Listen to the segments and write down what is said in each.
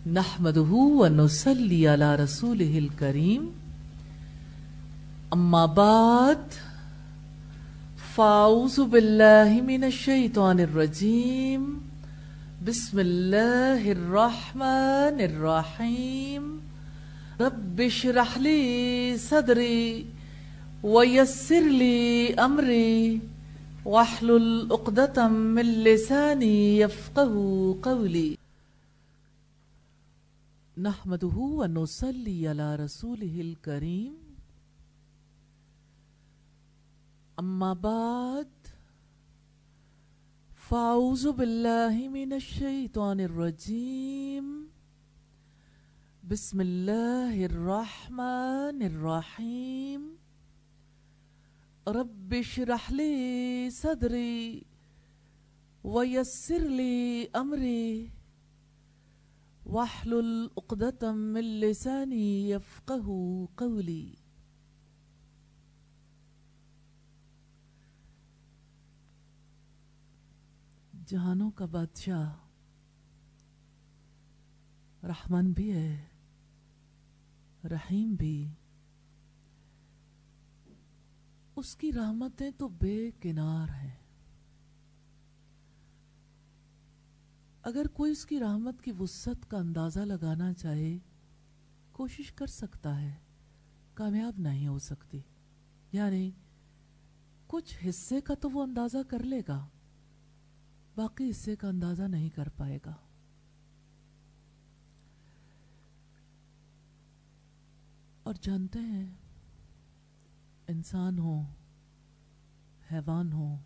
نحمده ونصلي على رسوله الكريم أما بعد فأعوذ بالله من الشيطان الرجيم بسم الله الرحمن الرحيم رب اشرح لي صدري ويسر لي أمري واحلل عقدة من لساني يفقهوا قولي نحمده ونصلي على رسوله الكريم أما بعد فأعوذ بالله من الشيطان الرجيم بسم الله الرحمن الرحيم رب اشرح لي صدري ويسر لي أمري واحلل عقدة من لساني يفقهوا قولي جہانوں کا بادشاہ رحمان بھی ہے رحیم بھی، اس کی رحمتیں تو بے کنار ہیں۔ اگر کوئی اس کی رحمت کی وسعت کا اندازہ لگانا چاہے کوشش کر سکتا ہے، کامیاب نہیں ہو سکتی۔ یعنی کچھ حصے کا تو وہ اندازہ کر لے گا، باقی حصے کا اندازہ نہیں کر پائے گا۔ اور جانتے ہیں انسان ہوں، حیوان ہوں،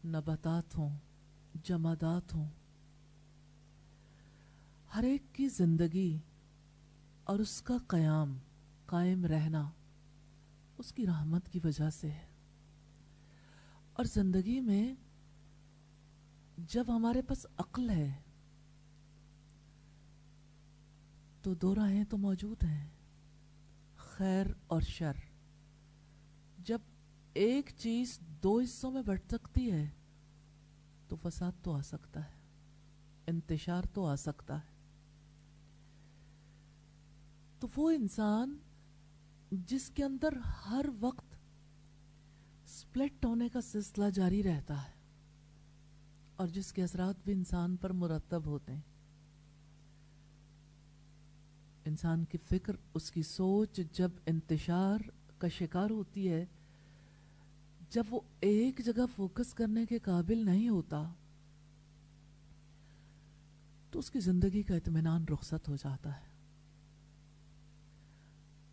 نباتات ہوں، جمادات ہوں، ہر ایک کی زندگی اور اس کا قائم رہنا اس کی رحمت کی وجہ سے ہے۔ اور زندگی میں جب ہمارے پاس عقل ہے تو دو راہیں تو موجود ہیں، خیر اور شر۔ جب ایک چیز دو حصوں میں بٹ سکتی ہے تو فساد تو آ سکتا ہے، انتشار تو آ سکتا ہے۔ تو وہ انسان جس کے اندر ہر وقت سپلٹ ہونے کا سلسلہ جاری رہتا ہے اور جس کے اثرات بھی انسان پر مرتب ہوتے ہیں، انسان کی فکر، اس کی سوچ جب انتشار کا شکار ہوتی ہے، جب وہ ایک جگہ فوکس کرنے کے قابل نہیں ہوتا تو اس کی زندگی کا اطمینان رخصت ہو جاتا ہے۔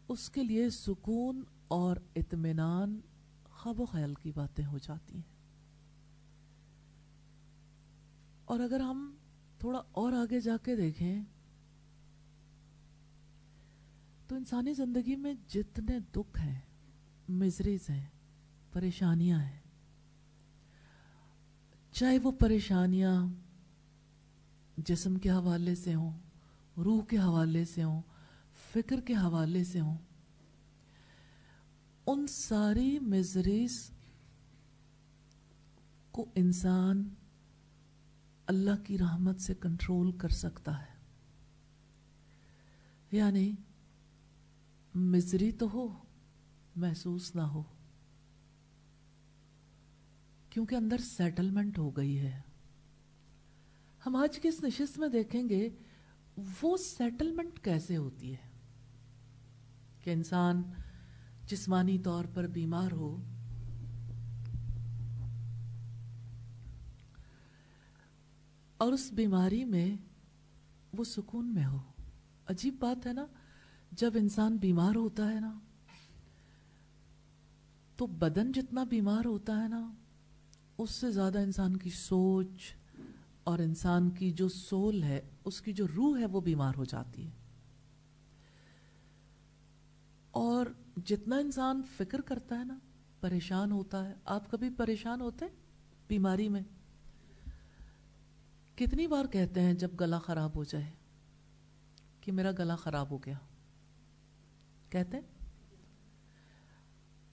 اس کے لیے سکون اور اطمینان خواب و خیال کی باتیں ہو جاتی ہیں۔ اور اگر ہم تھوڑا اور آگے جا کے دیکھیں تو انسانی زندگی میں جتنے دکھ ہیں، مزریز ہیں، پریشانیاں ہیں، چاہے وہ پریشانیاں جسم کے حوالے سے ہوں، روح کے حوالے سے ہوں، فکر کے حوالے سے ہوں، ان ساری مزریز کو انسان اللہ کی رحمت سے کنٹرول کر سکتا ہے۔ یعنی مزری تو ہو، محسوس نہ ہو، کیونکہ اندر سیٹلمنٹ ہو گئی ہے۔ ہم آج کی اس نشست میں دیکھیں گے وہ سیٹلمنٹ کیسے ہوتی ہے کہ انسان جسمانی طور پر بیمار ہو اور اس بیماری میں وہ سکون میں ہو۔ عجیب بات ہے نا، جب انسان بیمار ہوتا ہے نا تو بدن جتنا بیمار ہوتا ہے نا اس سے زیادہ انسان کی سوچ اور انسان کی جو سول ہے، اس کی جو روح ہے، وہ بیمار ہو جاتی ہے۔ اور جتنا انسان فکر کرتا ہے نا، پریشان ہوتا ہے۔ آپ کبھی پریشان ہوتے ہیں بیماری میں؟ کتنی بار کہتے ہیں جب گلا خراب ہو جائے کہ میرا گلا خراب ہو گیا؟ کہتے ہیں؟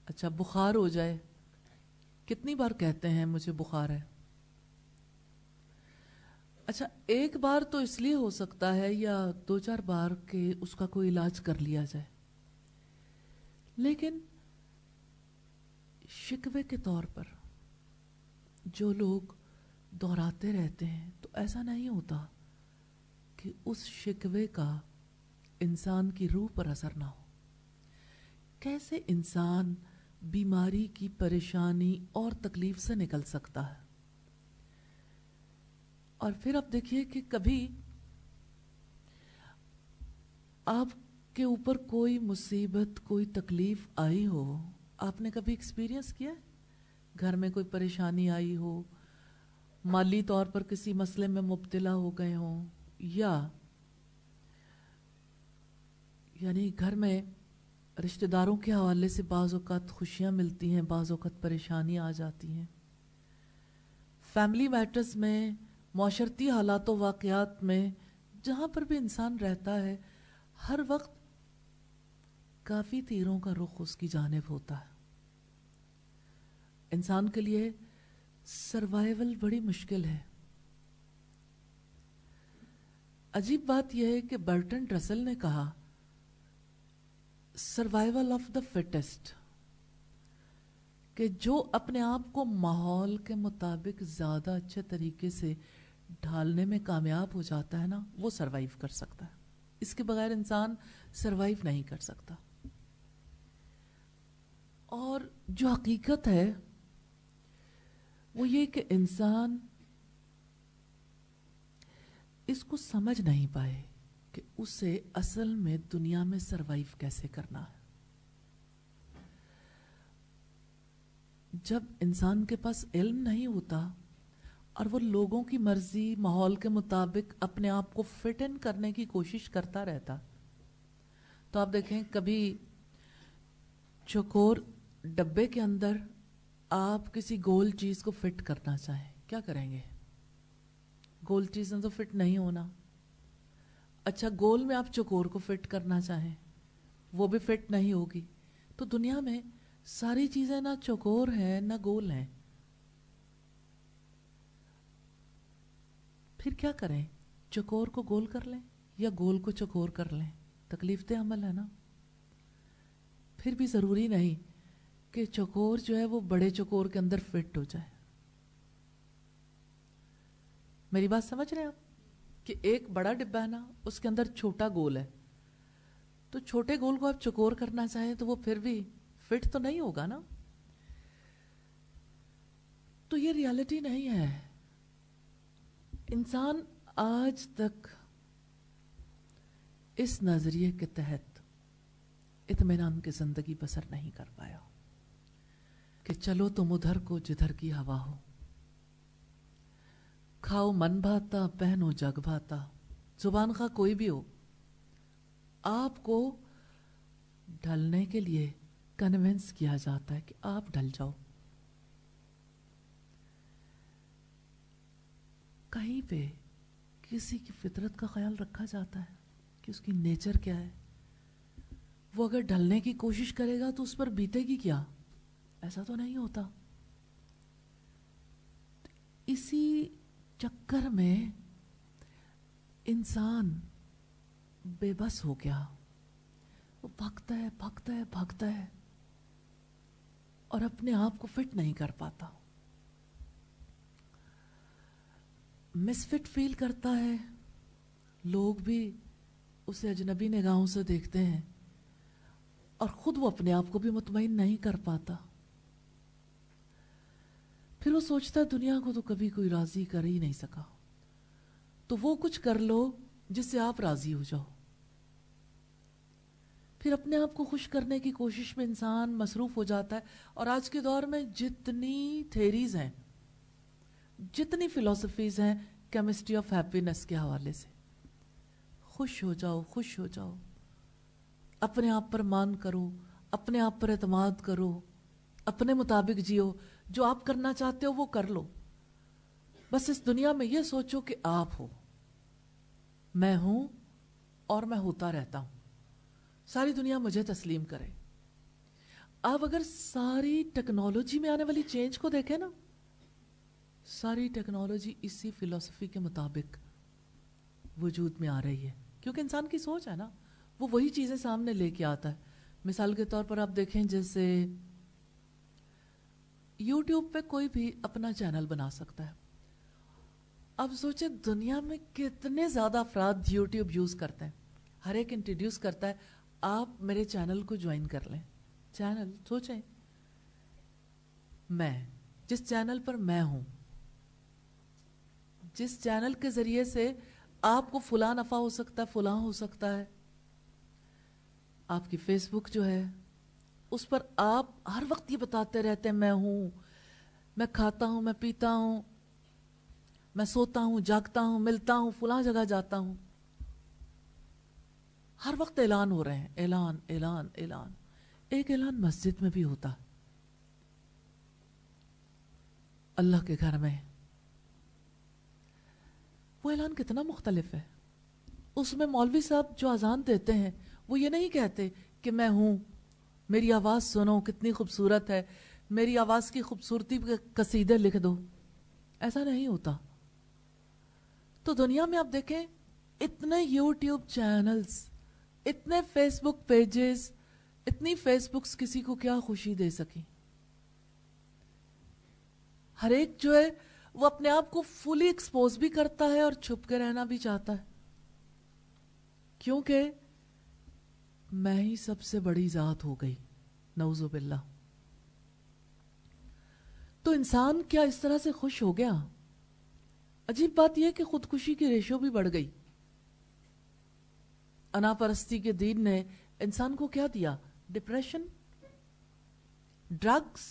اچھا، بخار ہو جائے کتنی بار کہتے ہیں مجھے بخار ہے؟ अच्छा, एक बार तो इसलिए हो सकता है या 2-4 बार के उसका कोई इलाज कर लिया जाए, लेकिन शिकवे के तौर पर जो लोग दोहराते रहते हैं तो ऐसा नहीं होता कि उस शिकवे का इंसान की रूह पर असर ना हो। कैसे इंसान बीमारी की परेशानी और तकलीफ से निकल सकता है? और फिर आप देखिए कि कभी आपके ऊपर कोई मुसीबत, कोई तकलीफ आई हो, आपने कभी एक्सपीरियंस किया है? घर में कोई परेशानी आई हो, माली तौर पर किसी मसले में मुब्तला हो गए हो, या यानी घर में रिश्तेदारों के हवाले से बाज़ औक़ात खुशियाँ मिलती हैं, बाज़ औक़ात परेशानी आ जाती हैं। फैमिली मैटर्स में, माशरती हालात व वाक़यात में, जहाँ पर भी इंसान रहता है, हर वक्त काफ़ी तीरों का रुख उसकी जानिब होता है। इंसान के लिए सर्वाइवल बड़ी मुश्किल है। अजीब बात यह है कि बर्टन रसल ने कहा सर्वाइवल ऑफ द फिटेस्ट, कि जो अपने आप को माहौल के मुताबिक ज़्यादा अच्छे तरीके से ढालने में कामयाब हो जाता है ना, वो सरवाइव कर सकता है। इसके बगैर इंसान सरवाइव नहीं कर सकता। और जो हकीकत है वो ये कि इंसान इसको समझ नहीं पाए कि उसे असल में दुनिया में सरवाइव कैसे करना है। जब इंसान के पास इल्म नहीं होता और वो लोगों की मर्जी, माहौल के मुताबिक अपने आप को फिट इन करने की कोशिश करता रहता, तो आप देखें कभी चौकोर डब्बे के अंदर आप किसी गोल चीज को फिट करना चाहें, क्या करेंगे? गोल चीज में तो फिट नहीं होना। अच्छा, गोल में आप चौकोर को फिट करना चाहें, वो भी फिट नहीं होगी। तो दुनिया में सारी चीजें ना चौकोर हैं ना गोल हैं। फिर क्या करें? चौकोर को गोल कर लें या गोल को चौकोर कर लें? तकलीफ दे अमल है ना। फिर भी जरूरी नहीं कि चौकोर जो है वो बड़े चौकोर के अंदर फिट हो जाए। मेरी बात समझ रहे हैं आप? कि एक बड़ा डिब्बा है ना, उसके अंदर छोटा गोल है, तो छोटे गोल को आप चौकोर करना चाहें तो वो फिर भी फिट तो नहीं होगा ना। तो ये रियलिटी नहीं है। इंसान आज तक इस नजरिए के तहत इत्मीनान की जिंदगी बसर नहीं कर पाया कि चलो तुम उधर को जिधर की हवा हो, खाओ मन भाता, पहनो जग भाता। जुबान खा कोई भी हो, आपको ढलने के लिए कन्विंस किया जाता है कि आप ढल जाओ। कहीं पे किसी की फितरत का ख्याल रखा जाता है कि उसकी नेचर क्या है, वो अगर ढलने की कोशिश करेगा तो उस पर बीतेगी क्या? ऐसा तो नहीं होता। इसी चक्कर में इंसान बेबस हो गया। वो भागता है भागता है भागता है और अपने आप को फिट नहीं कर पाता, मिसफिट फील करता है। लोग भी उसे अजनबी निगाहों से देखते हैं और खुद वो अपने आप को भी मुतमईन नहीं कर पाता। फिर वो सोचता है दुनिया को तो कभी कोई राजी कर ही नहीं सका, तो वो कुछ कर लो जिससे आप राजी हो जाओ। फिर अपने आप को खुश करने की कोशिश में इंसान मसरूफ हो जाता है। और आज के दौर में जितनी थेरीज हैं, जितनी फिलॉसफीज हैं केमिस्ट्री ऑफ हैप्पीनेस के हवाले से, खुश हो जाओ, खुश हो जाओ, अपने आप पर मान करो, अपने आप पर एतमाद करो, अपने मुताबिक जियो, जो आप करना चाहते हो वो कर लो। बस इस दुनिया में ये सोचो कि आप हो, मैं हूं और मैं होता रहता हूं, सारी दुनिया मुझे तस्लीम करे। आप अगर सारी टेक्नोलॉजी में आने वाली चेंज को देखें ना, सारी टेक्नोलॉजी इसी फिलॉसफी के मुताबिक वजूद में आ रही है, क्योंकि इंसान की सोच है ना, वो वही चीज़ें सामने लेके आता है। मिसाल के तौर पर आप देखें, जैसे यूट्यूब पे कोई भी अपना चैनल बना सकता है। अब सोचें दुनिया में कितने ज़्यादा अफराद यूट्यूब यूज़ करते हैं, हर एक इंट्रोड्यूस करता है आप मेरे चैनल को ज्वाइन कर लें। चैनल सोचें, मैं जिस चैनल पर मैं हूं, जिस चैनल के जरिए से आपको फुला नफा हो सकता है, फुला हो सकता है, आपकी फेसबुक जो है उस पर आप हर वक्त ये बताते रहते हैं मैं हूं, मैं खाता हूं, मैं पीता हूं, मैं सोता हूं, जागता हूं, मिलता हूं, फुला जगह जाता हूं। हर वक्त ऐलान हो रहे हैं, ऐलान ऐलान ऐलान। एक ऐलान मस्जिद में भी होता, अल्लाह के घर में। वो ऐलान कितना मुख्तलिफ है। उसमें मौलवी साहब जो अजान देते हैं वो ये नहीं कहते कि मैं हूं, मेरी आवाज़ सुनो कितनी खूबसूरत है, मेरी आवाज़ की खूबसूरती पे कसीदे लिख दो, ऐसा नहीं होता। तो दुनिया में आप देखें इतने यूट्यूब चैनल्स, इतने फेसबुक पेजेस, इतनी फेसबुक्स किसी को क्या खुशी दे सकी। हर एक जो है वो अपने आप को फुली एक्सपोज भी करता है और छुप के रहना भी चाहता है, क्योंकि मैं ही सबसे बड़ी जात हो गई, नऊज़ु बिल्लाह। तो इंसान क्या इस तरह से खुश हो गया? अजीब बात यह कि खुदकुशी की रेशो भी बढ़ गई। अनापरस्ती के दीन ने इंसान को क्या दिया? डिप्रेशन, ड्रग्स,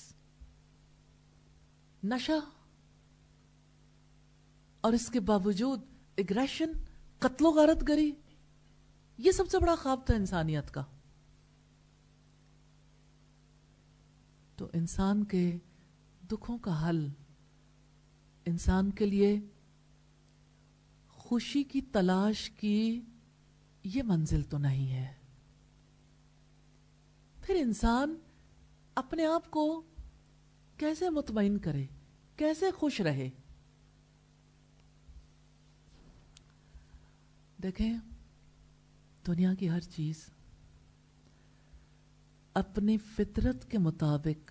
नशा, और इसके बावजूद एग्रेशन, कत्लो गारतगरी। ये सबसे बड़ा ख्वाब था इंसानियत का। तो इंसान के दुखों का हल, इंसान के लिए खुशी की तलाश की ये मंजिल तो नहीं है। फिर इंसान अपने आप को कैसे मुतमईन करे, कैसे खुश रहे? देखें, दुनिया की हर चीज अपनी फितरत के मुताबिक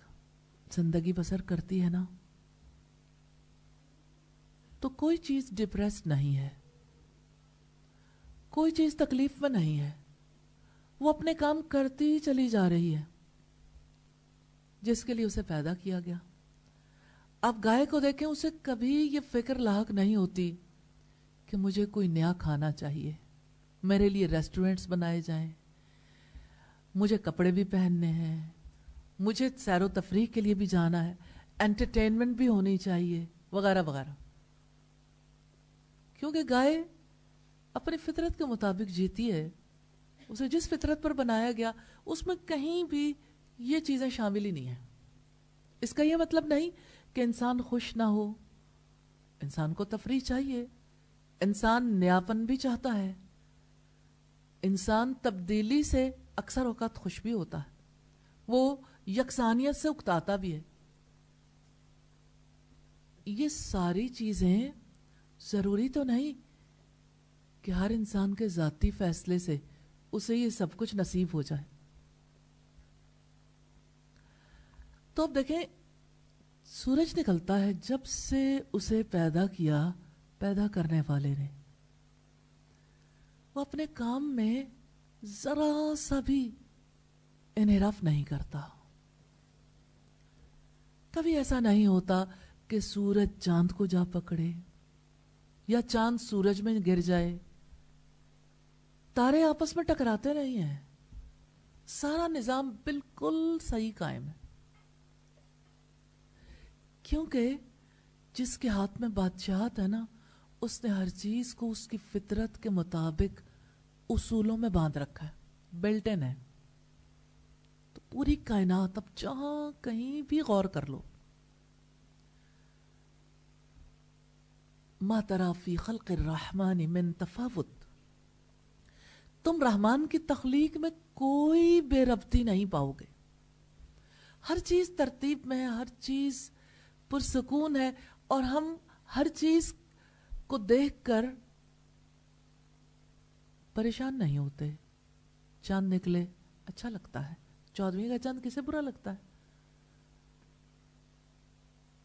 जिंदगी बसर करती है ना, तो कोई चीज डिप्रेस्ड नहीं है, कोई चीज तकलीफ में नहीं है, वो अपने काम करती ही चली जा रही है जिसके लिए उसे पैदा किया गया। आप गाय को देखें, उसे कभी ये फिक्र लाहक नहीं होती कि मुझे कोई नया खाना चाहिए, मेरे लिए रेस्टोरेंट्स बनाए जाएं, मुझे कपड़े भी पहनने हैं, मुझे सैरो तफरीह के लिए भी जाना है, एंटरटेनमेंट भी होनी चाहिए, वगैरह वगैरह। क्योंकि गाय अपनी फितरत के मुताबिक जीती है। उसे जिस फितरत पर बनाया गया उसमें कहीं भी ये चीजें शामिल ही नहीं है। इसका यह मतलब नहीं कि इंसान खुश ना हो, इंसान को तफरीह चाहिए, इंसान नयापन भी चाहता है, इंसान तब्दीली से अक्सर औकात खुश भी होता है, वो यकसानियत से उकताता भी है। ये सारी चीजें जरूरी तो नहीं कि हर इंसान के जाती फैसले से उसे ये सब कुछ नसीब हो जाए। तो अब देखें, सूरज निकलता है जब से उसे पैदा किया पैदा करने वाले ने, वो अपने काम में जरा सा भी इनहिराफ नहीं करता। कभी ऐसा नहीं होता कि सूरज चांद को जा पकड़े या चांद सूरज में गिर जाए। तारे आपस में टकराते नहीं हैं, सारा निजाम बिल्कुल सही कायम है। क्योंकि जिसके हाथ में बादशाहत है ना, उसने हर चीज को उसकी फितरत के मुताबिक उसूलों में बांध रखा है, बिल्ट इन है। तो पूरी कायनात, अब जहां कहीं भी गौर कर लो, मा तरा फी खल्क़ि रहमानि मिन तफावुत, तुम रहमान की तख्लीक में कोई बेरब्ती नहीं पाओगे। हर चीज तरतीब में है, हर चीज पुरसकून है, اور ہم ہر چیز کو دیکھ کر پریشان نہیں ہوتے. چاند نکلے اچھا لگتا ہے, 14ویں کا چاند کسے برا لگتا ہے؟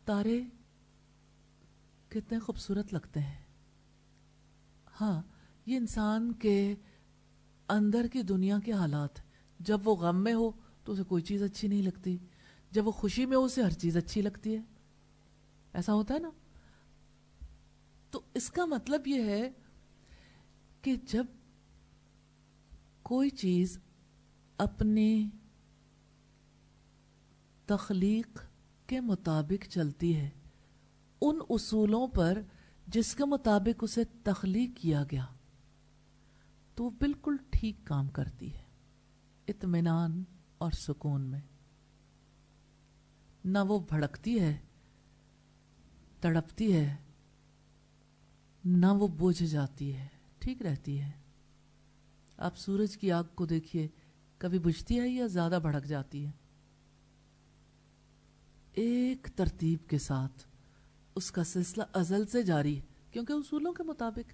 تارے کتنے خوبصورت لگتے ہیں. ہاں, یہ انسان کے اندر کی دنیا کے حالات. جب وہ غم میں ہو تو اسے کوئی چیز اچھی نہیں لگتی, جب وہ خوشی میں ہو اسے ہر چیز اچھی لگتی ہے. ایسا ہوتا ہے نا. تو اس کا مطلب یہ ہے کہ جب کوئی چیز اپنی تخلیق کے مطابق چلتی ہے, ان اصولوں پر جس کے مطابق اسے تخلیق کیا گیا, تو وہ بالکل ٹھیک کام کرتی ہے, اطمینان اور سکون میں. نہ وہ بھڑکتی ہے, تڑپتی ہے, نہ وہ بجھ جاتی ہے, ٹھیک رہتی ہے. آپ سورج کی آگ کو دیکھیے, کبھی بجھتی ہے یا زیادہ بھڑک جاتی ہے؟ ایک ترتیب کے ساتھ اس کا سلسلہ ازل سے جاری ہے, کیونکہ اصولوں کے مطابق.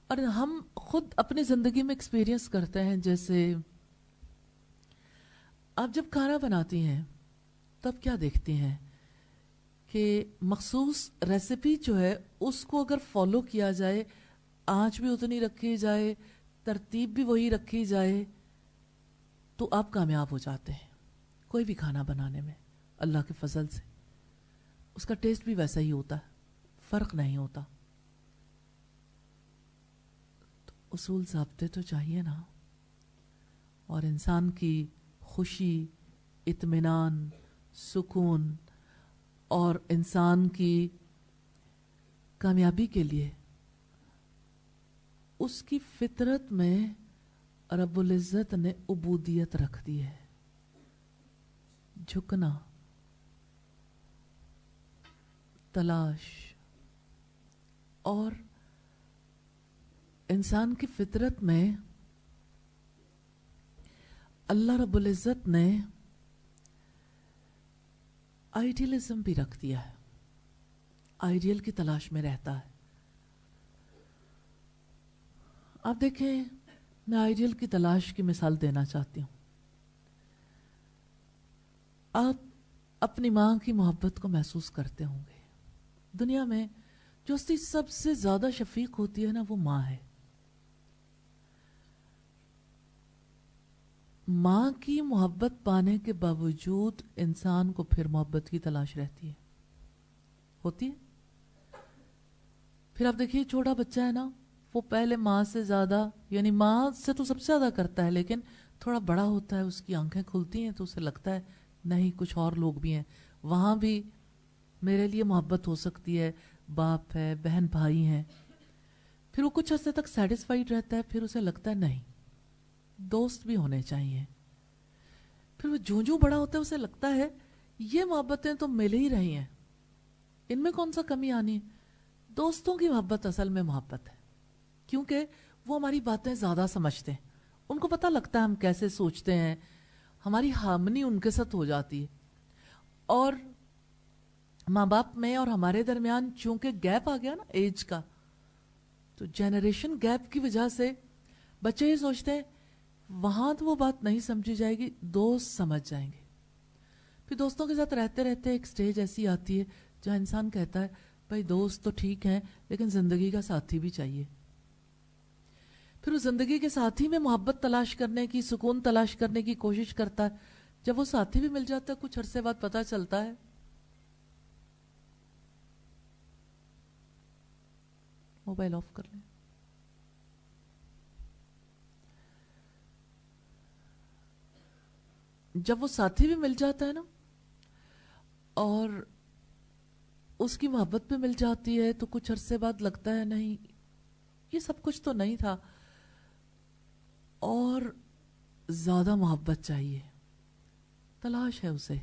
اور ہم خود اپنی زندگی میں ایکسپیرینس کرتے ہیں. جیسے آپ جب کھانا بناتی ہیں تب کیا دیکھتی ہیں کہ مخصوص ریسیپی جو ہے اس کو اگر فالو کیا جائے, آنچ بھی اتنی رکھی جائے, ترتیب بھی وہی رکھی جائے, تو آپ کامیاب ہو جاتے ہیں کوئی بھی کھانا بنانے میں. اللہ کے فضل سے اس کا ٹیسٹ بھی ویسا ہی ہوتا ہے, فرق نہیں ہوتا. تو اصول ضابطے تو چاہیے نا. اور انسان کی خوشی, اطمینان, سکون اور انسان کی کامیابی کے لیے اس کی فطرت میں رب العزت نے عبودیت رکھ دی ہے. جھکنا, تلاش, اور انسان کی فطرت میں اللہ رب العزت نے آئیڈیلزم بھی رکھ دیا ہے. آئیڈیل کی تلاش میں رہتا ہے. آپ دیکھیں, میں آئیڈیل کی تلاش کی مثال دینا چاہتی ہوں. آپ اپنی ماں کی محبت کو محسوس کرتے ہوں گے. دنیا میں جو ہستی سب سے زیادہ شفیق ہوتی ہے نا, وہ ماں ہے. ماں کی محبت پانے کے باوجود انسان کو پھر محبت کی تلاش رہتی ہے, ہوتی ہے. پھر آپ دیکھیے چھوٹا بچہ ہے نا, وہ پہلے ماں سے زیادہ, یعنی ماں سے تو سب سے زیادہ کرتا ہے, لیکن تھوڑا بڑا ہوتا ہے, اس کی آنکھیں کھلتی ہیں تو اسے لگتا ہے نہیں, کچھ اور لوگ بھی ہیں, وہاں بھی میرے لیے محبت ہو سکتی ہے, باپ ہے, بہن بھائی ہیں. پھر وہ کچھ عرصے تک سیٹسفائیڈ رہتا ہے, پھر اسے لگتا ہے نہیں, دوست بھی ہونے چاہیے. پھر وہ جوں بڑا ہوتا ہے اسے لگتا ہے یہ محبتیں تو مل ہی رہی ہیں, ان میں کون سا کمی آنی ہے. دوستوں کی محبت اصل میں محبت ہے, کیونکہ وہ ہماری باتیں زیادہ سمجھتے ہیں, ان کو پتہ لگتا ہے ہم کیسے سوچتے ہیں, ہماری ہارمنی ان کے ساتھ ہو جاتی ہے. اور ماں باپ میں اور ہمارے درمیان چونکہ گیپ آ گیا نا ایج کا, تو جنریشن گیپ کی وجہ سے بچے یہ سوچتے ہیں وہاں تو وہ بات نہیں سمجھی جائے گی, دوست سمجھ جائیں گے. پھر دوستوں کے ساتھ رہتے رہتے ایک سٹیج ایسی آتی ہے جہاں انسان کہتا ہے بھائی دوست تو ٹھیک ہیں لیکن زندگی کا ساتھی بھی چاہیے. پھر وہ زندگی کے ساتھی میں محبت تلاش کرنے کی, سکون تلاش کرنے کی کوشش کرتا ہے. جب وہ ساتھی بھی مل جاتا ہے کچھ عرصے بعد پتہ چلتا ہے موبائل آف کر لیں. جب وہ ساتھی بھی مل جاتا ہے نا اور اس کی محبت بھی مل جاتی ہے تو کچھ عرصے بعد لگتا ہے نہیں یہ سب کچھ تو نہیں تھا, اور زیادہ محبت چاہیے, تلاش ہے اسے.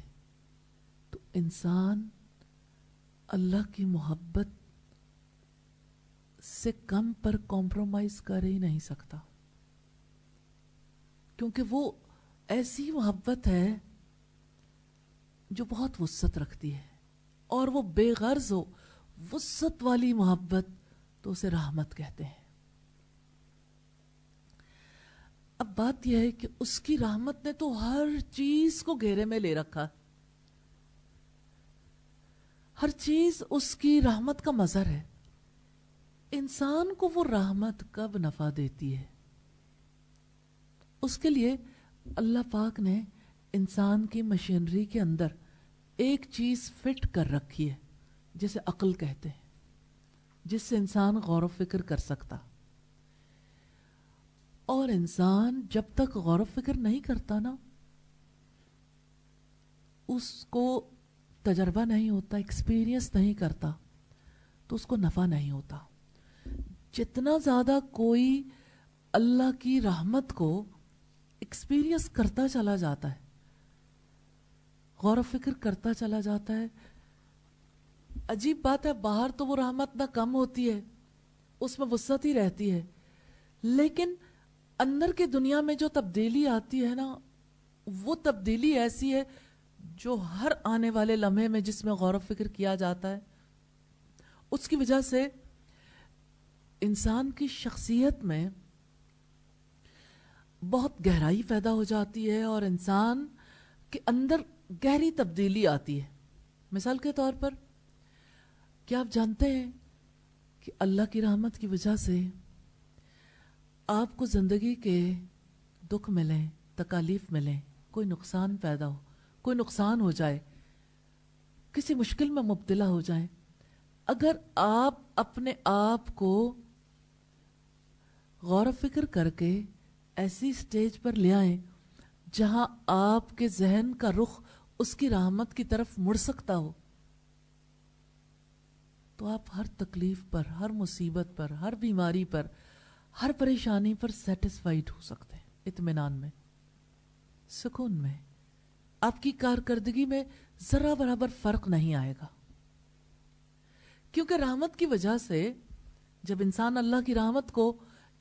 تو انسان اللہ کی محبت سے کم پر کمپرومائز کر ہی نہیں سکتا, کیونکہ وہ ایسی محبت ہے جو بہت وسعت رکھتی ہے اور وہ بے غرض ہو، وسعت والی محبت، تو اسے رحمت کہتے ہیں۔ اب بات یہ ہے کہ اس کی رحمت نے تو ہر چیز کو گھیرے میں لے رکھا، ہر چیز اس کی رحمت کا مظہر ہے۔ انسان کو وہ رحمت کب نفع دیتی ہے؟ اس کے لیے اللہ پاک نے انسان کی مشینری کے اندر ایک چیز فٹ کر رکھی ہے، جسے عقل کہتے ہیں، جس سے انسان غور و فکر کر سکتا۔ اور انسان جب تک غور و فکر نہیں کرتا نا، اس کو تجربہ نہیں ہوتا، ایکسپیرینس نہیں کرتا، تو اس کو نفع نہیں ہوتا۔ جتنا زیادہ کوئی اللہ کی رحمت کو ایکسپیرینس کرتا چلا جاتا ہے، غور و فکر کرتا چلا جاتا ہے، عجیب بات ہے، باہر تو وہ رحمت نہ کم ہوتی ہے، اس میں وسعت ہی رہتی ہے، لیکن اندر کی دنیا میں جو تبدیلی آتی ہے نا، وہ تبدیلی ایسی ہے جو ہر آنے والے لمحے میں جس میں غور و فکر کیا جاتا ہے، اس کی وجہ سے انسان کی شخصیت میں بہت گہرائی پیدا ہو جاتی ہے اور انسان کے اندر گہری تبدیلی آتی ہے۔ مثال کے طور پر، کیا آپ جانتے ہیں کہ اللہ کی رحمت کی وجہ سے آپ کو زندگی کے دکھ ملیں، تکالیف ملیں، کوئی نقصان پیدا ہو، کوئی نقصان ہو جائے، کسی مشکل میں مبتلا ہو جائیں، اگر آپ اپنے آپ کو غور و فکر کر کے ایسی سٹیج پر لے آئیں جہاں آپ کے ذہن کا رخ اس کی رحمت کی طرف مڑ سکتا ہو، تو آپ ہر تکلیف پر، ہر مصیبت پر، ہر بیماری پر، ہر پریشانی پر سیٹسفائیڈ ہو سکتے ہیں، اطمینان میں، سکون میں۔ آپ کی کارکردگی میں ذرا برابر فرق نہیں آئے گا، کیونکہ رحمت کی وجہ سے جب انسان اللہ کی رحمت کو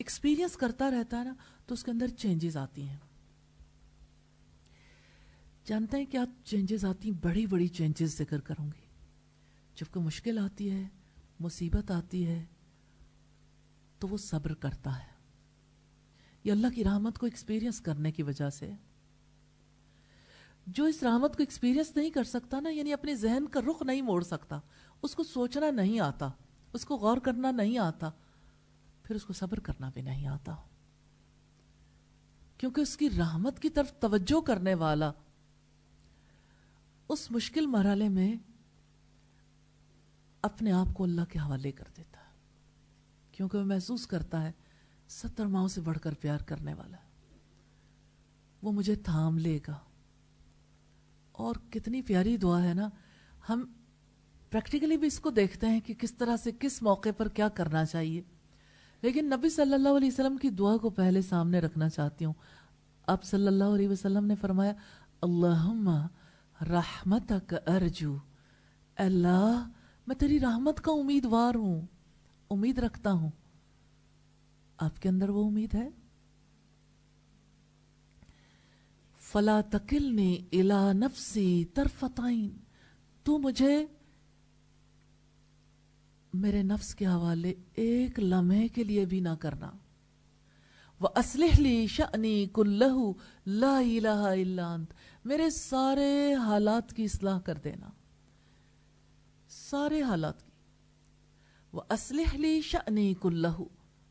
ایکسپیرینس کرتا رہتا ہے نا، تو اس کے اندر چینجز آتی ہیں۔ جانتے ہیں کیا چینجز آتی ہیں؟ بڑی بڑی چینجز ذکر کروں گی۔ جب کوئی مشکل آتی ہے، مصیبت آتی ہے، تو وہ صبر کرتا ہے، یہ اللہ کی رحمت کو ایکسپیرینس کرنے کی وجہ سے۔ جو اس رحمت کو ایکسپیرینس نہیں کر سکتا نا، یعنی اپنے ذہن کا رخ نہیں موڑ سکتا، اس کو سوچنا نہیں آتا، اس کو غور کرنا نہیں آتا، پھر اس کو صبر کرنا بھی نہیں آتا، کیونکہ اس کی رحمت کی طرف توجہ کرنے والا اس مشکل مرحلے میں اپنے آپ کو اللہ کے حوالے کر دیتا ہے، کیونکہ وہ محسوس کرتا ہے 70 ماؤں سے بڑھ کر پیار کرنے والا ہے، وہ مجھے تھام لے گا۔ اور کتنی پیاری دعا ہے نا، ہم پریکٹیکلی بھی اس کو دیکھتے ہیں کہ کس طرح سے کس موقع پر کیا کرنا چاہیے، لیکن نبی صلی اللہ علیہ وسلم کی دعا کو پہلے سامنے رکھنا چاہتی ہوں۔ آپ صلی اللہ علیہ وسلم نے فرمایا، اللہم رحمتک ارجو، اللہ میں تیری رحمت کا امیدوار ہوں، امید رکھتا ہوں۔ آپ کے اندر وہ امید ہے؟ فلا تکلنی الی نفسی طرفۃ عین، تو مجھے میرے نفس کے حوالے ایک لمحے کے لیے بھی نہ کرنا۔ وَأَصْلِحْ لِي شَأْنِي كُلَّهُ لَا إِلَهَ إِلَّا أَنْتَ، میرے سارے حالات کی اصلاح کر دینا، سارے حالات کی۔ وَأَصْلِحْ لِي شَأْنِي كُلَّهُ،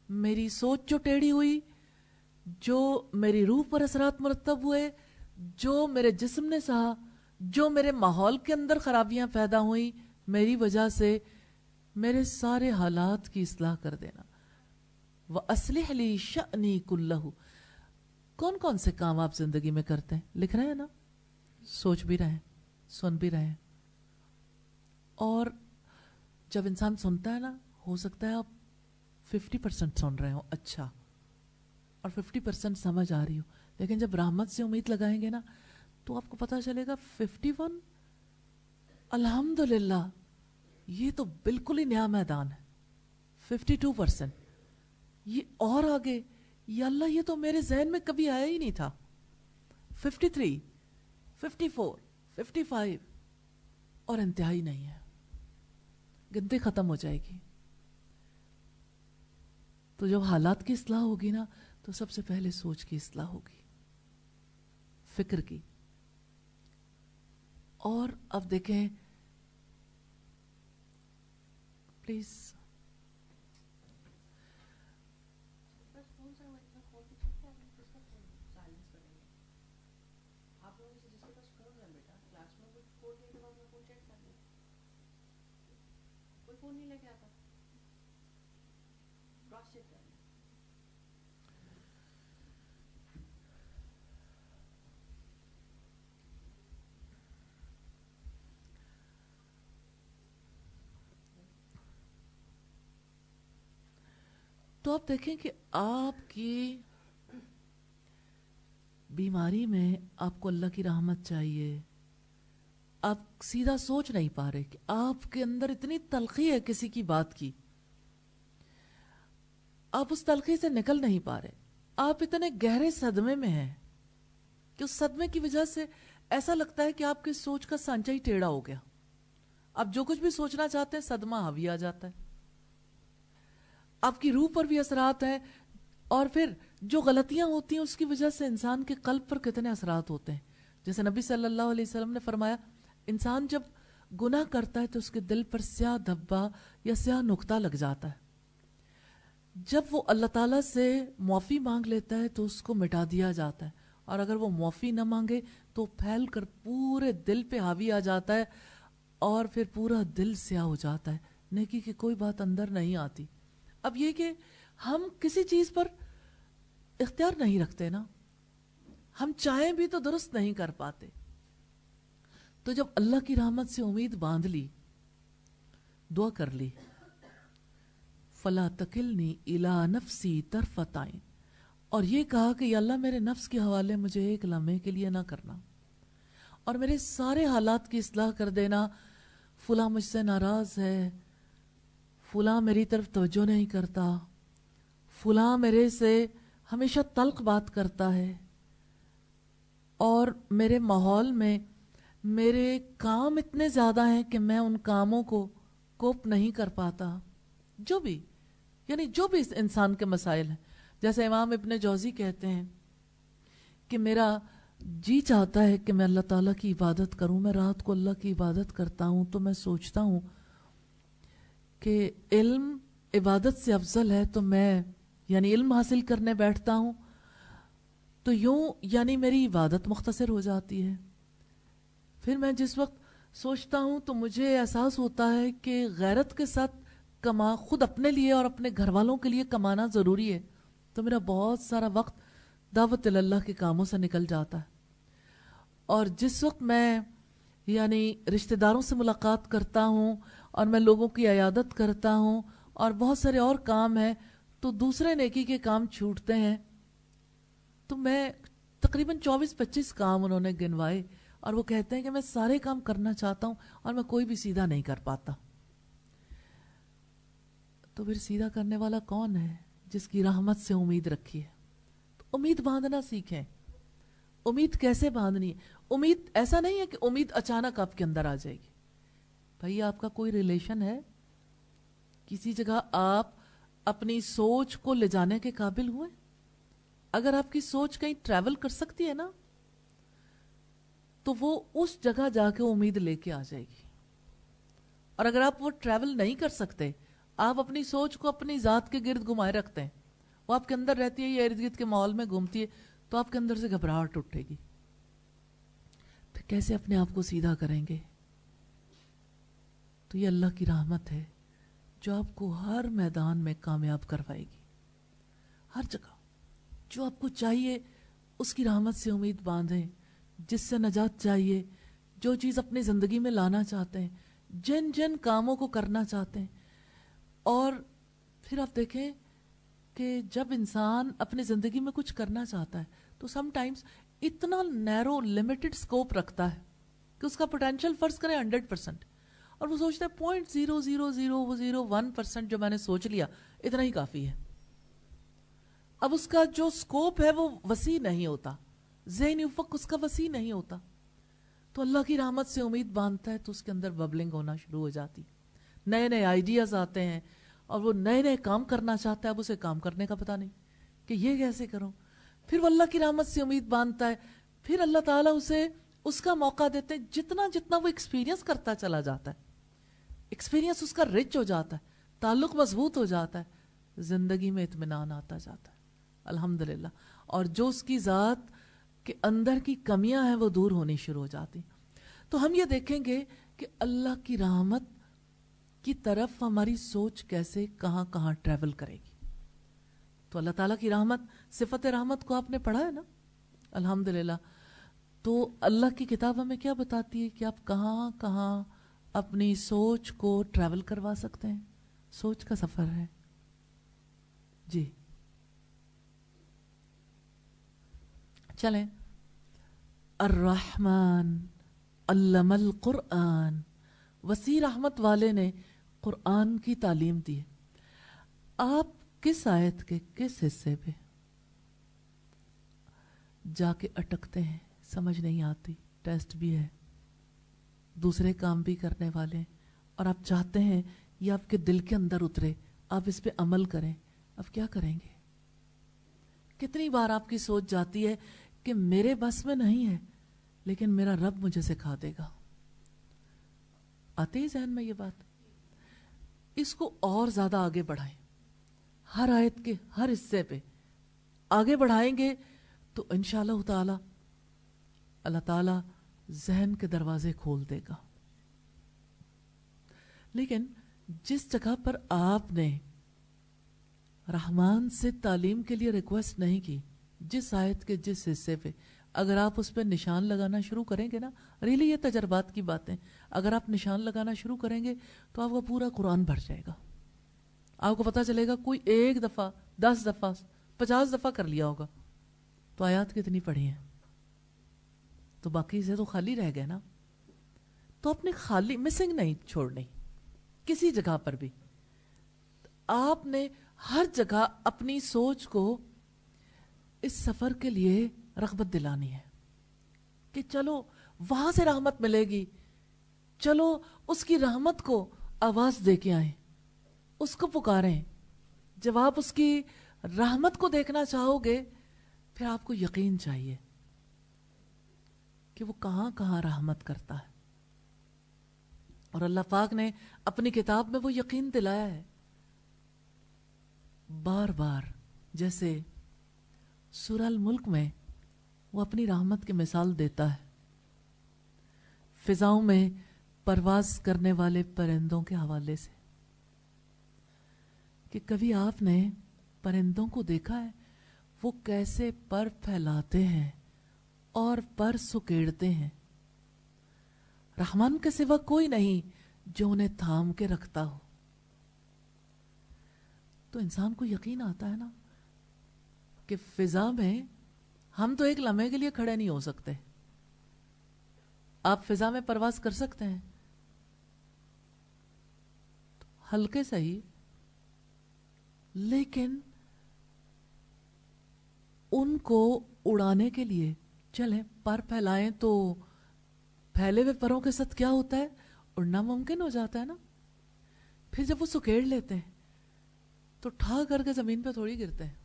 میری سوچ جو ٹیڑھی ہوئی، جو میری روح پر اثرات مرتب ہوئے، جو میرے جسم نے سہا، جو میرے ماحول کے اندر خرابیاں پیدا ہوئیں میری وجہ سے، میرے سارے حالات کی اصلاح کر دینا۔ وَأَصْلِحْ لِي شَأْنِي كُلَّهُ، کون کون سے کام آپ زندگی میں کرتے ہیں؟ لکھ رہے ہیں نا، سوچ بھی رہے ہیں، سن بھی رہے ہیں، اور جب انسان سنتا ہے نا، ہو سکتا ہے آپ 50% سن رہے ہو اچھا، اور 50% سمجھ آ رہی ہو، لیکن جب رحمت سے امید لگائیں گے نا، تو آپ کو پتہ چلے گا 51 الحمدللہ، یہ تو بالکل ہی نیا میدان ہے۔ 52% یہ اور آگے، یا اللہ یہ تو میرے ذہن میں کبھی آیا ہی نہیں تھا۔ 53، 54، 55 اور انتہائی نہیں ہے۔ गिनती खत्म हो जाएगी। तो जब हालात की इस्लाह होगी ना, तो सबसे पहले सोच की इस्लाह होगी, फिक्र की। और अब देखें प्लीज, तो आप देखें कि आपकी बीमारी में आपको अल्लाह की रहमत चाहिए। आप सीधा सोच नहीं पा रहे कि आपके अंदर इतनी तलखी है किसी की बात की, आप उस तलखी से निकल नहीं पा रहे। आप इतने गहरे सदमे में हैं कि उस सदमे की वजह से ऐसा लगता है कि आपकी सोच का सांचा ही टेढ़ा हो गया। आप जो कुछ भी सोचना चाहते हैं, सदमा हावी आ जाता है, आपकी रूह पर भी असरात हैं। और फिर जो गलतियां होती हैं उसकी वजह से इंसान के कल्ब पर कितने असरात होते हैं। जैसे नबी सल्लल्लाहु अलैहि वसल्लम ने फरमाया, इंसान जब गुनाह करता है तो उसके दिल पर स्याह धब्बा या स्याह नुक्ता लग जाता है। जब वो अल्लाह ताला से मुआफ़ी मांग लेता है तो उसको मिटा दिया जाता है, और अगर वो मुआफ़ी न मांगे तो फैल कर पूरे दिल पे हावी आ जाता है और फिर पूरा दिल स्याह हो जाता है, नेकी की कोई बात अंदर नहीं आती। अब ये कि हम किसी चीज़ पर इख्तियार नहीं रखते ना, हम चाहें भी तो दुरुस्त नहीं कर पाते। तो जब अल्लाह की रहमत से उम्मीद बांध ली, दुआ कर ली, फला तकिलनी इला नफ्सी तरफत आइन, और ये कहा कि या अल्लाह मेरे नफ्स के हवाले मुझे एक लम्हे के लिए ना करना, और मेरे सारे हालात की इस्लाह कर देना। फुला मुझसे नाराज है, फुला मेरी तरफ तवज्जो नहीं करता, फुला मेरे से हमेशा तल्ख बात करता है, और मेरे माहौल में मेरे काम इतने ज़्यादा हैं कि मैं उन कामों को कोप नहीं कर पाता। जो भी यानी जो भी इस इंसान के मसाइल हैं, जैसे इमाम इब्ने जौज़ी कहते हैं कि मेरा जी चाहता है कि मैं अल्लाह ताला की इबादत करूं, मैं रात को अल्लाह की इबादत करता हूं तो मैं सोचता हूं कि इल्म इबादत से अफजल है, तो मैं यानी इल्म हासिल करने बैठता हूं तो यूं यानी मेरी इबादत मुख्तसर हो जाती है। फिर मैं जिस वक्त सोचता हूं तो मुझे एहसास होता है कि गैरत के साथ खुद अपने लिए और अपने घर वालों के लिए कमाना ज़रूरी है, तो मेरा बहुत सारा वक्त दावत अल्लाह के कामों से निकल जाता है। और जिस वक्त मैं यानी रिश्तेदारों से मुलाकात करता हूँ और मैं लोगों की इयादत करता हूँ और बहुत सारे और काम हैं, तो दूसरे नेकी के काम छूटते हैं। तो मैं तकरीबन 24-25 काम उन्होंने गिनवाए, और वो कहते हैं कि मैं सारे काम करना चाहता हूँ और मैं कोई भी सीधा नहीं कर पाता। तो फिर सीधा करने वाला कौन है? जिसकी रहमत से उम्मीद रखी है। तो उम्मीद बांधना सीखें। उम्मीद कैसे बांधनी है? उम्मीद ऐसा नहीं है कि उम्मीद अचानक आपके अंदर आ जाएगी। भाई आपका कोई रिलेशन है, किसी जगह आप अपनी सोच को ले जाने के काबिल हुए? अगर आपकी सोच कहीं ट्रैवल कर सकती है ना, तो वो उस जगह जाके उम्मीद लेके आ जाएगी। और अगर आप वो ट्रैवल नहीं कर सकते, आप अपनी सोच को अपनी जात के गिर्द घुमाए रखते हैं, वो आपके अंदर रहती है या इर्द गिर्द के माहौल में घूमती है, तो आपके अंदर से घबराहट उठेगी। फिर कैसे अपने आप को सीधा करेंगे? तो ये अल्लाह की रहमत है जो आपको हर मैदान में कामयाब करवाएगी। हर जगह जो आपको चाहिए उसकी रहमत से उम्मीद बांधें। जिससे नजात चाहिए, जो चीज़ अपनी ज़िंदगी में लाना चाहते हैं, जिन जिन कामों को करना चाहते हैं। और फिर आप देखें कि जब इंसान अपनी ज़िंदगी में कुछ करना चाहता है तो समटाइम्स इतना नैरो लिमिटेड स्कोप रखता है कि उसका पोटेंशियल फर्ज करें 100%, और वो सोचता है 0.00001% जो मैंने सोच लिया इतना ही काफ़ी है। अब उसका जो स्कोप है वो वसी नहीं होता, ज़हनी उफ़क़ उसका वसी नहीं होता। तो अल्लाह की रहमत से उम्मीद बांधता है तो उसके अंदर बबलिंग होना शुरू हो जाती। نئے نئے آئیڈیاز آتے ہیں اور وہ نئے نئے کام کرنا چاہتا ہے, اب اسے کام کرنے کا پتہ نہیں کہ یہ کیسے کروں. پھر وہ اللہ کی رحمت سے امید باندھتا ہے, پھر اللہ تعالیٰ اسے اس کا موقع دیتے ہیں. جتنا جتنا وہ ایکسپیرینس کرتا چلا جاتا ہے, ایکسپیرینس اس کا رچ ہو جاتا ہے, تعلق مضبوط ہو جاتا ہے, زندگی میں اطمینان آتا جاتا ہے الحمدللہ. اور جو اس کی ذات کے اندر کی کمیاں ہیں وہ دور ہونی شروع ہو جاتی. تو ہم یہ دیکھیں گے کہ اللہ کی رحمت کی طرف ہماری سوچ کیسے کہاں کہاں ٹریول کرے گی. تو اللہ تعالیٰ کی رحمت, صفت رحمت کو آپ نے پڑھا ہے نا الحمدللہ. تو اللہ کی کتاب ہمیں کیا بتاتی ہے کہ آپ کہاں کہاں اپنی سوچ کو ٹریول کروا سکتے ہیں. سوچ کا سفر ہے جی. چلیں, الرحمن علم القرآن, وسیع رحمت والے نے قرآن کی تعلیم دی ہے. آپ کس آیت کے کس حصے پہ جا کے اٹکتے ہیں, سمجھ نہیں آتی, ٹیسٹ بھی ہے, دوسرے کام بھی کرنے والے ہیں, اور آپ چاہتے ہیں یہ آپ کے دل کے اندر اترے, آپ اس پہ عمل کریں, اب کیا کریں گے؟ کتنی بار آپ کی سوچ جاتی ہے کہ میرے بس میں نہیں ہے لیکن میرا رب مجھے سکھا دے گا. آتے ہی ذہن میں یہ بات. اس کو اور زیادہ آگے بڑھائیں, ہر آیت کے ہر حصے پہ آگے بڑھائیں گے تو انشاءاللہ تعالی اللہ تعالی ذہن کے دروازے کھول دے گا. لیکن جس جگہ پر آپ نے رحمان سے تعلیم کے لیے ریکویسٹ نہیں کی, جس آیت کے جس حصے پہ اگر آپ اس پہ نشان لگانا شروع کریں گے نا, ریلی یہ تجربات کی باتیں, اگر آپ نشان لگانا شروع کریں گے تو آپ کا پورا قرآن بھر جائے گا. آپ کو پتا چلے گا کوئی 1 دفعہ 10 دفعہ 50 دفعہ کر لیا ہوگا, تو آیات کتنی پڑھی ہیں, تو باقی سے تو خالی رہ گئے نا. تو اپنے خالی مسنگ نہیں چھوڑنی کسی جگہ پر بھی. آپ نے ہر جگہ اپنی سوچ کو اس سفر کے لیے رغبت دلانی ہے کہ چلو وہاں سے رحمت ملے گی, چلو اس کی رحمت کو آواز دے کے آئیں, اس کو پکاریں. جب آپ اس کی رحمت کو دیکھنا چاہو گے پھر آپ کو یقین چاہیے کہ وہ کہاں کہاں رحمت کرتا ہے. اور اللہ پاک نے اپنی کتاب میں وہ یقین دلایا ہے بار بار. جیسے سورہ الملک میں وہ اپنی رحمت کی مثال دیتا ہے فضاؤں میں پرواز کرنے والے پرندوں کے حوالے سے, کہ کبھی آپ نے پرندوں کو دیکھا ہے وہ کیسے پر پھیلاتے ہیں اور پر سکیڑتے ہیں. رحمان کے سوا کوئی نہیں جو انہیں تھام کے رکھتا ہو. تو انسان کو یقین آتا ہے نا کہ فضا میں ہم تو ایک لمحے کے لیے کھڑے نہیں ہو سکتے. آپ فضا میں پرواز کر سکتے ہیں ہلکے صحیح, لیکن ان کو اڑانے کے لیے چلیں پر پھیلائیں تو پھیلے ہوئے پروں کے ساتھ کیا ہوتا ہے, اڑنا ممکن ہو جاتا ہے نا. پھر جب وہ سکیڑ لیتے ہیں تو ٹھا کر کے زمین پہ تھوڑی گرتے ہیں.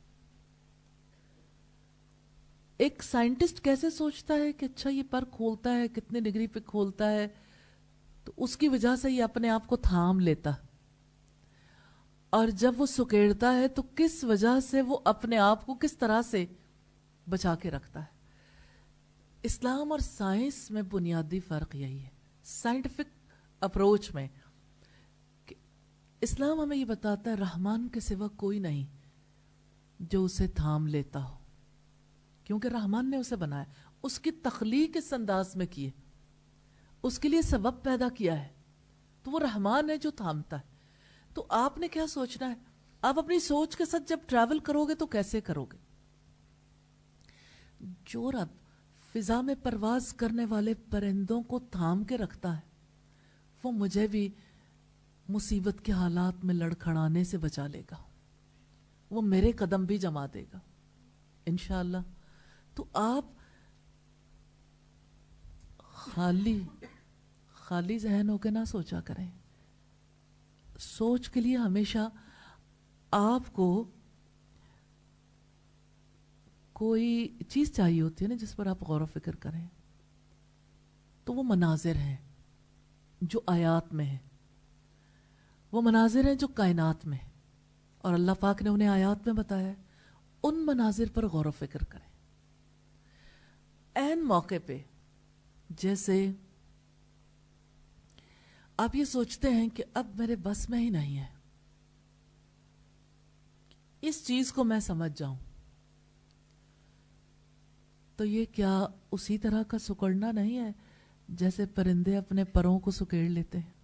ایک سائنٹسٹ کیسے سوچتا ہے کہ اچھا یہ پر کھولتا ہے, کتنے ڈگری پہ کھولتا ہے, تو اس کی وجہ سے یہ اپنے آپ کو تھام لیتا, اور جب وہ سکیڑتا ہے تو کس وجہ سے وہ اپنے آپ کو کس طرح سے بچا کے رکھتا ہے. اسلام اور سائنس میں بنیادی فرق یہی ہے, سائنٹیفک اپروچ میں, کہ اسلام ہمیں یہ بتاتا ہے رحمان کے سوا کوئی نہیں جو اسے تھام لیتا ہو, کیونکہ رحمان نے اسے بنایا, اس کی تخلیق اس انداز میں کی ہے, اس کے لیے سبب پیدا کیا ہے, تو وہ رحمان ہے جو تھامتا ہے. تو آپ نے کیا سوچنا ہے, آپ اپنی سوچ کے ساتھ جب ٹریول کرو گے تو کیسے کرو گے؟ جو رب فضا میں پرواز کرنے والے پرندوں کو تھام کے رکھتا ہے وہ مجھے بھی مصیبت کے حالات میں لڑکھڑانے سے بچا لے گا, وہ میرے قدم بھی جما دے گا انشاءاللہ. تو آپ خالی ذہن ہو کے نہ سوچا کریں, सोच के लिए हमेशा आपको कोई चीज चाहिए होती है ना जिस पर आप गौर व फिक्र करें, तो वो मनाजिर हैं जो आयात में है, वो मनाजिर हैं जो कायनात में है, और अल्लाह पाक ने उन्हें आयात में बताया है। उन मनाजिर पर गौर व फिक्र करें। ऐन मौके पे जैसे आप ये सोचते हैं कि अब मेरे बस में ही नहीं है इस चीज को मैं समझ जाऊं, तो ये क्या उसी तरह का सुकड़ना नहीं है जैसे परिंदे अपने परों को सुकेड़ लेते हैं?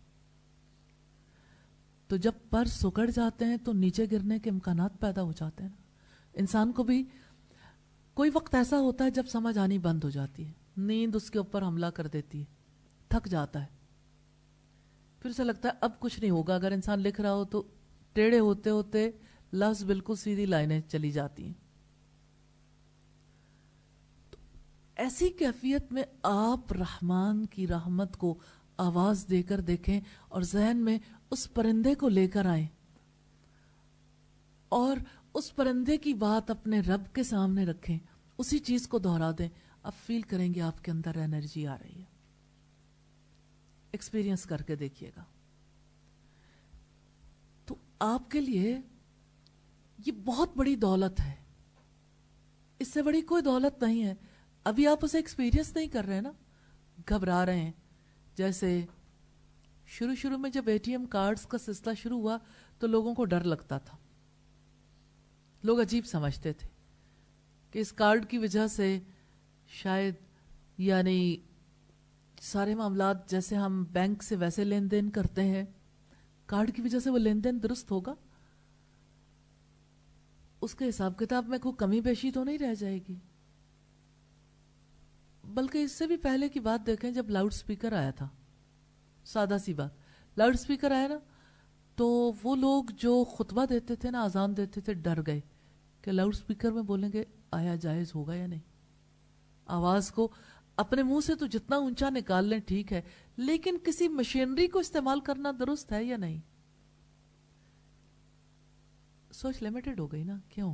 तो जब पर सुकड़ जाते हैं तो नीचे गिरने के इम्कानात पैदा हो जाते हैं ना। इंसान को भी कोई वक्त ऐसा होता है जब समझ आनी बंद हो जाती है, नींद उसके ऊपर हमला कर देती है, थक जाता है, फिर से लगता है अब कुछ नहीं होगा। अगर इंसान लिख रहा हो तो टेढ़े होते होते लफ्ज बिल्कुल सीधी लाइनें चली जाती हैं। तो ऐसी कैफियत में आप रहमान की रहमत को आवाज देकर देखें और जहन में उस परिंदे को लेकर आए और उस परिंदे की बात अपने रब के सामने रखें, उसी चीज को दोहरा दें। आप फील करेंगे आपके अंदर एनर्जी आ रही है। एक्सपीरियंस करके देखिएगा। तो आपके लिए ये बहुत बड़ी दौलत है, इससे बड़ी कोई दौलत नहीं है। अभी आप उसे एक्सपीरियंस नहीं कर रहे हैं ना, घबरा रहे हैं। जैसे शुरू शुरू में जब एटीएम कार्ड्स का सिलसिला शुरू हुआ तो लोगों को डर लगता था, लोग अजीब समझते थे कि इस कार्ड की वजह से शायद यानी सारे मामलात जैसे हम बैंक से वैसे लेन देन करते हैं, कार्ड की वजह से वो लेन देन दुरुस्त होगा, उसके हिसाब किताब में कोई कमी पेशी तो नहीं रह जाएगी। बल्कि इससे भी पहले की बात देखें, जब लाउड स्पीकर आया था, सादा सी बात, लाउड स्पीकर आया ना, तो वो लोग जो खुतबा देते थे ना, अजान देते थे, डर गए कि लाउड स्पीकर में बोलेंगे आया जायज होगा या नहीं। आवाज को अपने मुंह से तो जितना ऊंचा निकाल लें ठीक है, लेकिन किसी मशीनरी को इस्तेमाल करना दुरुस्त है या नहीं? सोच लिमिटेड हो गई ना। क्यों?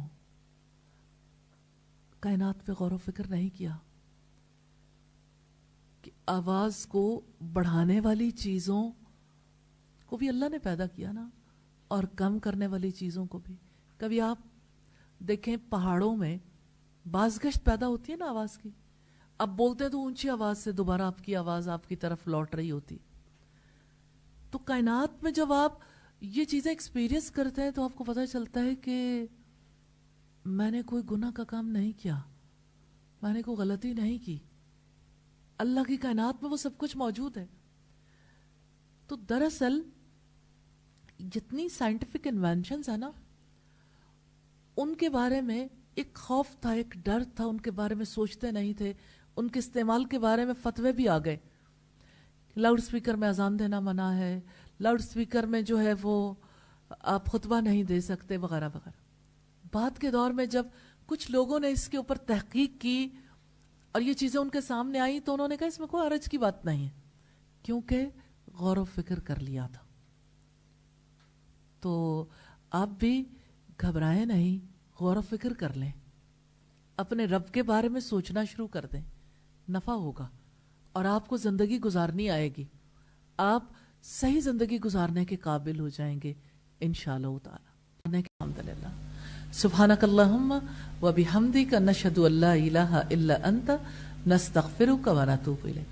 कायनात पे गौर व फिक्र नहीं किया कि आवाज को बढ़ाने वाली चीजों को भी अल्लाह ने पैदा किया ना, और कम करने वाली चीजों को भी। कभी आप देखें पहाड़ों में बाज़गश्त पैदा होती है ना आवाज की, अब बोलते हैं तो ऊंची आवाज से दोबारा आपकी आवाज आपकी तरफ लौट रही होती। तो कायनात में जब आप ये चीजें एक्सपीरियंस करते हैं तो आपको पता चलता है कि मैंने कोई गुनाह का काम नहीं किया, मैंने कोई गलती नहीं की, अल्लाह की कायनात में वो सब कुछ मौजूद है। तो दरअसल जितनी साइंटिफिक इन्वेंशंस है ना, उनके बारे में एक खौफ था, एक डर था, उनके बारे में सोचते नहीं थे। उनके इस्तेमाल के बारे में फतवे भी आ गए, लाउड स्पीकर में अजान देना मना है, लाउड स्पीकर में जो है वो आप खुतबा नहीं दे सकते, वगैरह वगैरह। बाद के दौर में जब कुछ लोगों ने इसके ऊपर तहकीक की और ये चीजें उनके सामने आई तो उन्होंने कहा इसमें कोई हरज की बात नहीं है, क्योंकि गौर व फिक्र कर लिया था। तो आप भी घबराएं नहीं, गौर व फिक्र कर लें, अपने रब के बारे में सोचना शुरू कर दें, नफा होगा और आपको जिंदगी गुजारनी आएगी। आप सही जिंदगी गुजारने के काबिल हो जाएंगे इंशाअल्लाह ताला। अल्हम्दुलिल्लाह, सुब्हानकल्लाहुम्मा व बिहम्दिका नशहदु अल्ला इलाहा इल्ला अंता नस्तगफिरुका व नतूबु इलैक।